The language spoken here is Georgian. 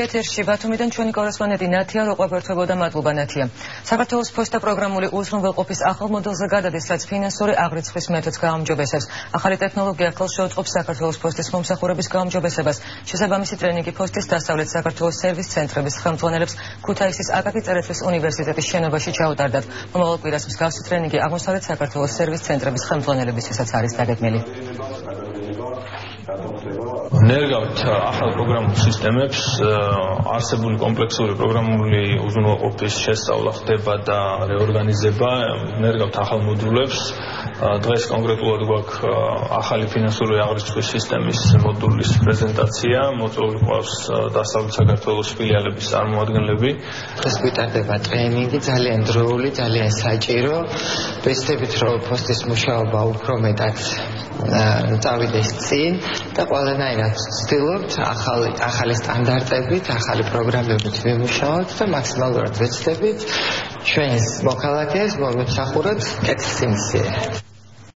ეთერში ბათუმიდან ჩვენი კორესპონდენტი ნათია როყვეფერთვებოდა. მადლობა ნათია. საქართველოს ფოსტა პროგრამული უზრუნველყოფის ახალ მოდელზე გადადის, რაც ფინანსური აღრიცხვის მეთოდს გააუმჯობესებს. ახალი ტექნოლოგია ხელს შეუწყობს საქართველოს ფოსტის მომსახურების გაუმჯობესებას. შესაბამისი ტრენინგი ფოსტის დასავლეთ საქართველოს სერვის ცენტრების ხელმძღვანელებს ქუთაისის აკაკი წერეთლის უნივერსიტეტის შენობაში ჩაუტარდათ. მომავალ კვირას მსგავსი ტრენინგი აღმოსავლეთ საქართველოს სერვის ცენტრების ხელმძღვანელებისთვისაც არის დაგეგმილი. ნერგავთ ახალ პროგრამულ სისტემებს, არსებული კომპლექსური პროგრამული უზრუნველყოფის შესწავლა ხდება და რეორგანიზება, ნერგავთ ახალ მოდულებს. დღეს კონკრეტულად გვაქვს ახალი ფინანსური აღრიცხვის სისტემის მოდულის პრეზენტაცია, მოწვეული ყავს დასავლეთ საქართველოს ფილიალების წარმომადგენლები. დღეს გვიტარდება ტრენინგი, ძალიან დროული, ძალიან საჭირო. ვეცდებით, რომ ფოსტის მუშაობა უფრო მეტად წავიდეს წინ და ყველანაირად ვცდილობთ ახალი სტანდარტებით, ახალი პროგრამებით ვიმუშაოთ და მაქსიმალურად ვეცდებით ჩვენს მოქალაქეს მომსახუროთ კეთილსინდისიერად.